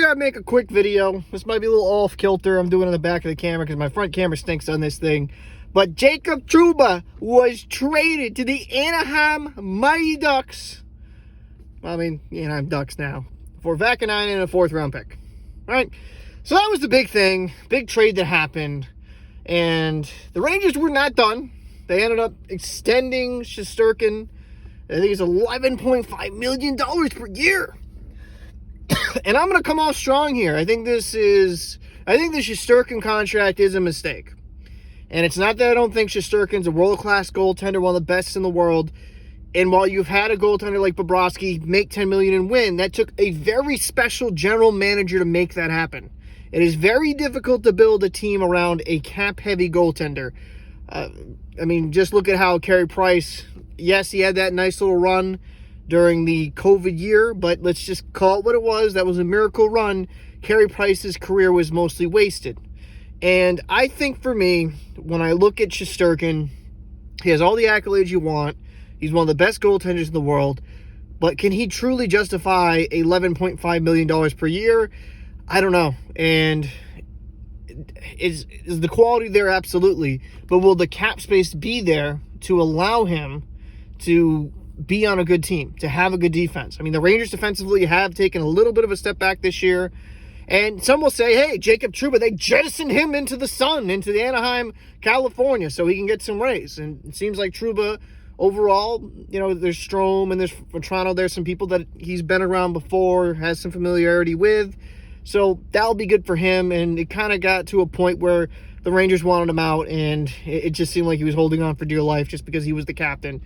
to make a quick video. This might be a little off kilter. I'm doing it in the back of the camera because my front camera stinks on this thing. But Jacob Trouba was traded to the Anaheim Mighty Ducks. I mean, the Anaheim Ducks now. For Vaakaneinen and a 4th round pick. All right? So that was the big thing. Big trade that happened. And the Rangers were not done. They ended up extending Shesterkin. I think it's $11.5 million per year. And I'm going to come off strong here. I think the Shesterkin contract is a mistake. And it's not that I don't think Shesterkin's a world-class goaltender, one of the best in the world. And while you've had a goaltender like Bobrovsky make $10 million and win, that took a very special general manager to make that happen. It is very difficult to build a team around a cap-heavy goaltender. I mean, just look at how Carey Price, yes, he had that nice little run during the COVID year, but let's just call it what it was. That was a miracle run. Carey Price's career was mostly wasted. And I think for me, when I look at Shesterkin, he has all the accolades you want. He's one of the best goaltenders in the world. But can he truly justify $11.5 million per year? I don't know. And is the quality there? Absolutely. But will the cap space be there to allow him to be on a good team, to have a good defense? I mean, the Rangers defensively have taken a little bit of a step back this year. And some will say, hey, Jacob Trouba, they jettisoned him into the sun, into the Anaheim, California, so he can get some raise. And it seems like Trouba, overall, you know, there's Strome and there's for Toronto, there's some people that he's been around before, has some familiarity with. So that'll be good for him. And it kind of got to a point where the Rangers wanted him out, and it just seemed like he was holding on for dear life just because he was the captain.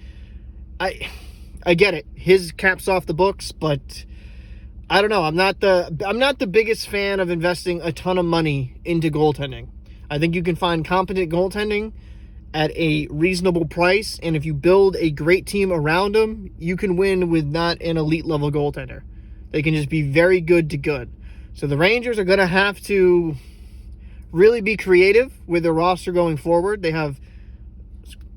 I get it. His cap's off the books, but I don't know. I'm not the biggest fan of investing a ton of money into goaltending. I think you can find competent goaltending at a reasonable price, and if you build a great team around them, you can win with not an elite level goaltender. They can just be very good to good. So the Rangers are going to have to really be creative with their roster going forward. They have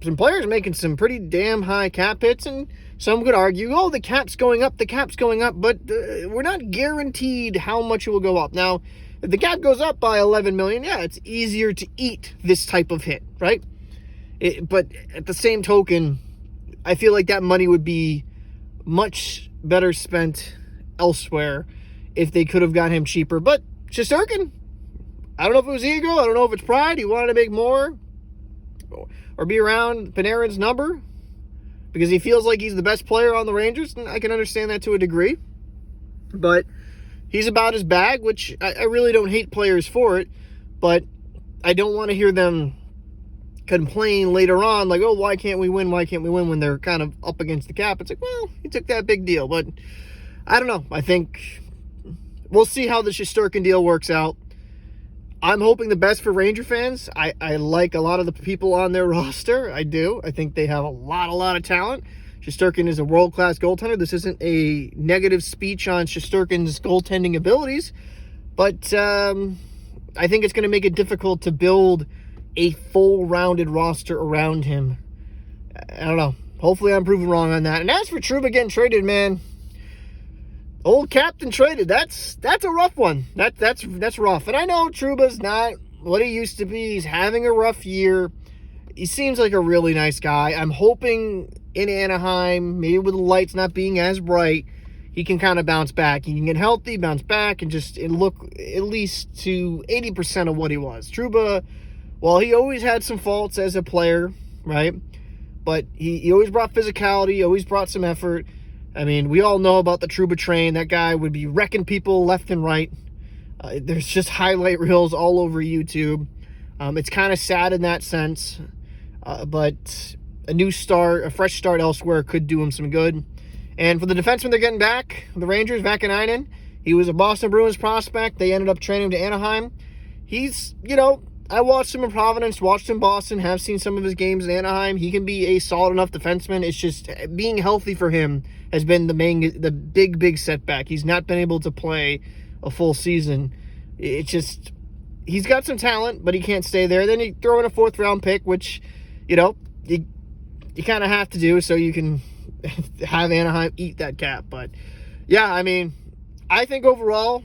some players making some pretty damn high cap hits, and some could argue, oh, the cap's going up, but we're not guaranteed how much it will go up. Now, if the cap goes up by $11 million, yeah, it's easier to eat this type of hit, right? But at the same token, I feel like that money would be much better spent elsewhere if they could have got him cheaper. But Shesterkin, I don't know if it was ego, I don't know if it's pride, he wanted to make more or be around Panarin's number because he feels like he's the best player on the Rangers, and I can understand that to a degree. But he's about his bag, which I really don't hate players for it, but I don't want to hear them complain later on, like, oh, why can't we win when they're kind of up against the cap. It's like, well, he took that big deal. But I don't know. I think we'll see how the Shesterkin deal works out. I'm hoping the best for Ranger fans. I like a lot of the people on their roster. I do. I think they have a lot of talent. Shesterkin is a world-class goaltender. This isn't a negative speech on Shesterkin's goaltending abilities, but I think it's going to make it difficult to build a full-rounded roster around him. I don't know. Hopefully I'm proven wrong on that. And as for Trouba getting traded, man, old captain traded. That's a rough one. That's rough. And I know Trouba's not what he used to be. He's having a rough year. He seems like a really nice guy. I'm hoping in Anaheim, maybe with the lights not being as bright, he can kind of bounce back. He can get healthy, bounce back, and look at least to 80% of what he was. Trouba, well, he always had some faults as a player, right? But he always brought physicality, always brought some effort. I mean, we all know about the Trouba train. That guy would be wrecking people left and right. There's just highlight reels all over YouTube. It's kind of sad in that sense. But a fresh start elsewhere could do him some good. And for the defenseman they're getting back, the Rangers, Vaakaneinen, he was a Boston Bruins prospect. They ended up trading him to Anaheim. He's, I watched him in Providence, watched him in Boston, have seen some of his games in Anaheim. He can be a solid enough defenseman. It's just being healthy for him has been the big setback. He's not been able to play a full season. It's just, he's got some talent, but he can't stay there. Then you throw in a 4th round pick, which, you kind of have to do so you can have Anaheim eat that cap. But yeah, I mean, I think overall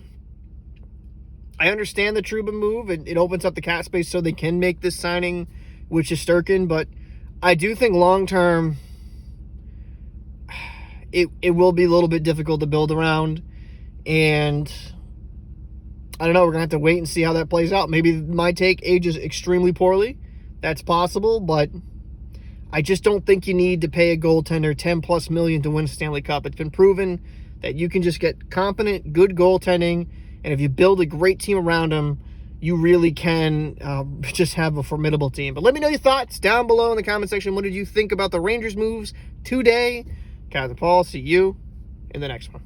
I understand the Trouba move. It opens up the cap space so they can make this signing with Shesterkin, but I do think long-term it will be a little bit difficult to build around, and I don't know. We're going to have to wait and see how that plays out. Maybe my take ages extremely poorly. That's possible, but I just don't think you need to pay a goaltender $10+ million to win a Stanley Cup. It's been proven that you can just get competent, good goaltending, and if you build a great team around them, you really can just have a formidable team. But let me know your thoughts down below in the comment section. What did you think about the Rangers moves today? Captain Paul, see you in the next one.